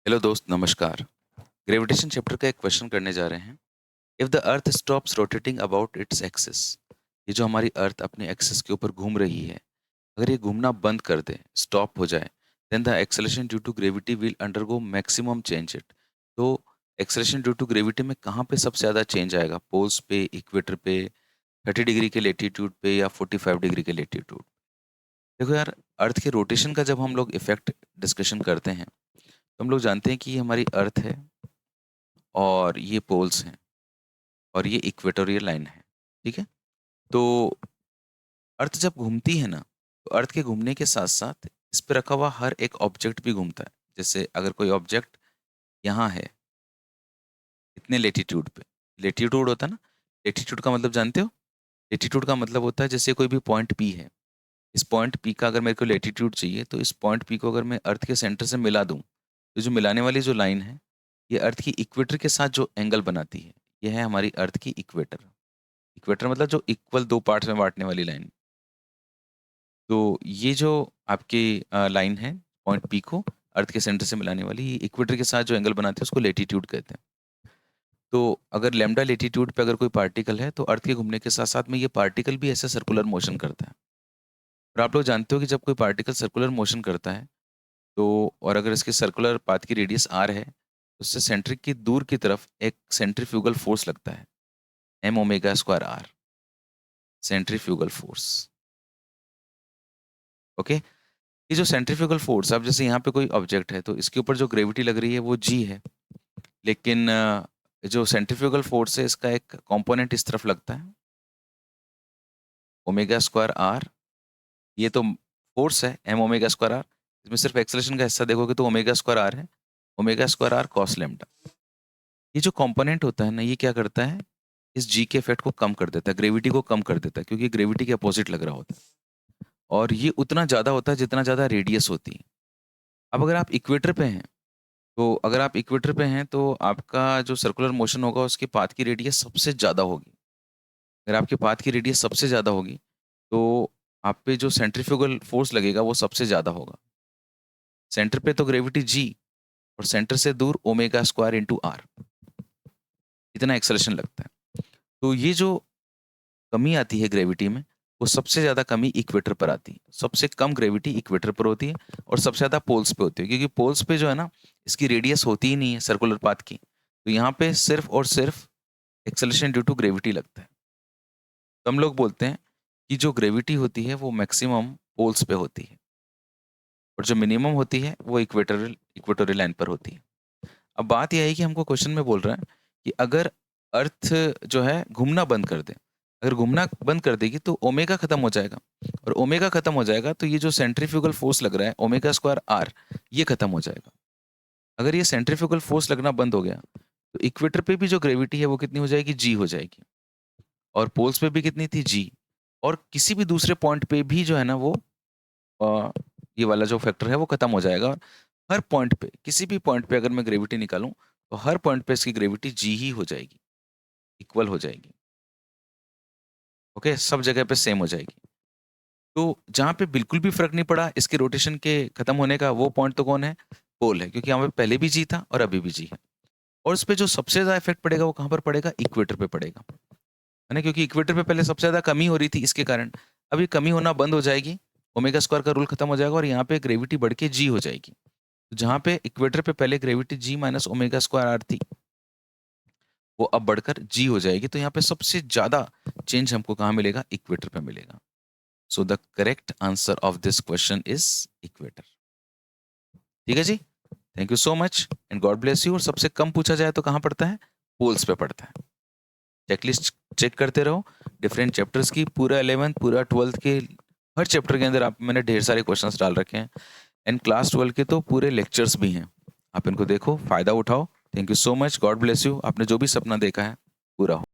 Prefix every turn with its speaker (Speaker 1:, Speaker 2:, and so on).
Speaker 1: Hello दोस्त, नमस्कार। Gravitation chapter का एक क्वेश्चन करने जा रहे हैं। If the earth stops rotating about its axis, ये जो हमारी अर्थ अपने एक्सिस के ऊपर घूम रही है, अगर ये घूमना बंद कर दे, स्टॉप हो जाए, then the acceleration due to gravity will undergo maximum change it. तो एक्सेलरेशन ड्यू टू ग्रेविटी में कहाँ पे सबसे ज़्यादा चेंज आएगा? पोल्स पे, इक्वेटर पे, 30 डिग्री के लेटीट्यूड पे या 45 डिग्री के लेटीट्यूड? देखो यार, अर्थ के रोटेशन का जब हम लोग इफेक्ट डिस्कशन करते हैं, तो हम लोग जानते हैं कि ये हमारी अर्थ है और ये पोल्स हैं और ये इक्वेटोरियल लाइन है। ठीक है? तो अर्थ जब घूमती है ना, तो अर्थ के घूमने के साथ साथ इस पे रखा हुआ हर एक ऑब्जेक्ट भी घूमता है। जैसे अगर कोई ऑब्जेक्ट यहाँ है, इतने लेटीट्यूड पे, लेटीट्यूड होता है ना, लेटीट्यूड का मतलब जानते हो? लेटीट्यूड का मतलब होता है जैसे कोई भी पॉइंट पी है, इस पॉइंट पी का अगर मेरे को लेटीट्यूड चाहिए, तो इस पॉइंट पी को अगर मैं अर्थ के सेंटर से मिला दूं, तो जो मिलाने वाली जो लाइन है, ये अर्थ की इक्वेटर के साथ जो एंगल बनाती है, ये है हमारी अर्थ की इक्वेटर। इक्वेटर मतलब जो इक्वल दो पार्ट्स में बांटने वाली लाइन। तो ये जो आपकी लाइन है, पॉइंट पी को अर्थ के सेंटर से मिलाने वाली, ये इक्वेटर के साथ जो एंगल बनाती है उसको लेटीट्यूड कहते हैं। तो अगर लैम्डा लेटीट्यूड पे अगर कोई पार्टिकल है, तो अर्थ के घूमने के साथ साथ में ये पार्टिकल भी ऐसे सर्कुलर मोशन करता है। और आप लोग जानते हो कि जब कोई पार्टिकल सर्कुलर मोशन करता है, तो और अगर इसके सर्कुलर पाथ की रेडियस आर है, तो उससे सेंट्रिक की दूर की तरफ एक सेंट्रीफ्यूगल फोर्स लगता है, m omega square r, centrifugal force. Okay? ये जो सेंट्रीफ्यूगल फोर्स, अब जैसे यहाँ पे कोई ऑब्जेक्ट है, तो इसके ऊपर जो ग्रेविटी लग रही है वो जी है। लेकिन जो सेंट्रीफ्यूगल फोर्स है, इसका एक कंपोनेंट इस तरफ लगता है, ओमेगा स्क्वायर आर। ये तो फोर्स है, एम ओमेगा स्क्वायर आर। इसमें सिर्फ एक्सेलरेशन का हिस्सा देखोगे तो ओमेगा स्क्वायर आर है, omega square R cos lambda. ये जो कंपोनेंट होता है ना, ये क्या करता है, इस जी के इफेक्ट को कम कर देता है, ग्रेविटी को कम कर देता है, क्योंकि ग्रेविटी के अपोजिट लग रहा होता है। और ये उतना ज़्यादा होता है जितना ज़्यादा रेडियस होती है। अब अगर आप इक्वेटर पे हैं, तो अगर आप इक्वेटर पे हैं, तो आपका जो सर्कुलर मोशन होगा, उसके पाथ की रेडियस सबसे ज़्यादा होगी। अगर आपके पाथ की रेडियस सबसे ज़्यादा होगी, तो आप पे जो सेंट्रीफ्यूगल फोर्स लगेगा वो सबसे ज़्यादा होगा। सेंटर पे तो ग्रेविटी जी, और सेंटर से दूर ओमेगा स्क्वायर इंटू आर, इतना एक्सेलरेशन लगता है। तो ये जो कमी आती है ग्रेविटी में, वो सबसे ज़्यादा कमी इक्वेटर पर आती है। सबसे कम ग्रेविटी इक्वेटर पर होती है और सबसे ज़्यादा पोल्स पे होती है, क्योंकि पोल्स पे जो है ना, इसकी रेडियस होती ही नहीं है सर्कुलर पाथ की। तो यहाँ पे सिर्फ और सिर्फ एक्सेलरेशन ड्यू टू ग्रेविटी लगता है। तो हम लोग बोलते हैं कि जो ग्रेविटी होती है वो मैक्सिमम पोल्स पे होती है, और जो मिनिमम होती है वो इक्वेटोरियल इक्वेटोरियल लाइन पर होती है। अब बात यह है कि हमको क्वेश्चन में बोल रहा है कि अगर अर्थ जो है घूमना बंद कर दे, अगर घूमना बंद कर देगी तो ओमेगा खत्म हो जाएगा, और ओमेगा खत्म हो जाएगा तो ये जो सेंट्रीफ्यूगल फोर्स लग रहा है ओमेगा स्क्वायर आर, ये खत्म हो जाएगा। अगर ये सेंट्रीफ्यूगल फोर्स लगना बंद हो गया, तो इक्वेटर पे भी जो ग्रेविटी है वो कितनी हो जाएगी, जी हो जाएगी। और पोल्स पे भी कितनी थी, जी। और किसी भी दूसरे पॉइंट पे भी जो है ना, वो अ, ये वाला जो फैक्टर है वो खत्म हो जाएगा। और हर पॉइंट पे, किसी भी पॉइंट पे अगर मैं ग्रेविटी निकालूं, तो हर पॉइंट पे इसकी ग्रेविटी जी ही हो जाएगी, इक्वल हो जाएगी। ओके, सब जगह पे सेम हो जाएगी। तो जहाँ पे बिल्कुल भी फर्क नहीं पड़ा इसके रोटेशन के खत्म होने का, वो पॉइंट तो कौन है, पोल है, क्योंकि यहाँ पे पहले भी जी था और अभी भी जी है। और उस पे जो सबसे ज्यादा इफेक्ट पड़ेगा वो कहाँ पर पड़ेगा, इक्वेटर पे पड़ेगा, है ना, क्योंकि इक्वेटर पे पहले सबसे ज्यादा कमी हो रही थी, इसके कारण अभी कमी होना बंद हो जाएगी, ओमेगा स्क्वायर का रूल खत्म हो जाएगा और यहाँ पे ग्रेविटी बढ़ के जी हो जाएगी। तो जहाँ पे इक्वेटर पे पहले gravity g minus omega square R थी, वो अब बढ़कर जी हो जाएगी। तो यहाँ पे सबसे ज्यादा चेंज हमको कहाँ मिलेगा, इक्वेटर पे मिलेगा। So the correct answer of this question is equator. ठीक है जी, thank you so much and God bless you. और सबसे कम पूछा जाए तो कहाँ पड़ता है, पोल्स पे पड़ता है। चेकलिस्ट चेक करते रहो डिफरेंट चैप्टर्स की, पूरा 11th पूरा 12th के हर चैप्टर के अंदर आप मैंने ढेर सारे क्वेश्चंस डाल रखे हैं, एंड क्लास 12 के तो पूरे लेक्चर्स भी हैं। आप इनको देखो, फायदा उठाओ। Thank you so much, God bless you. आपने जो भी सपना देखा है पूरा हो।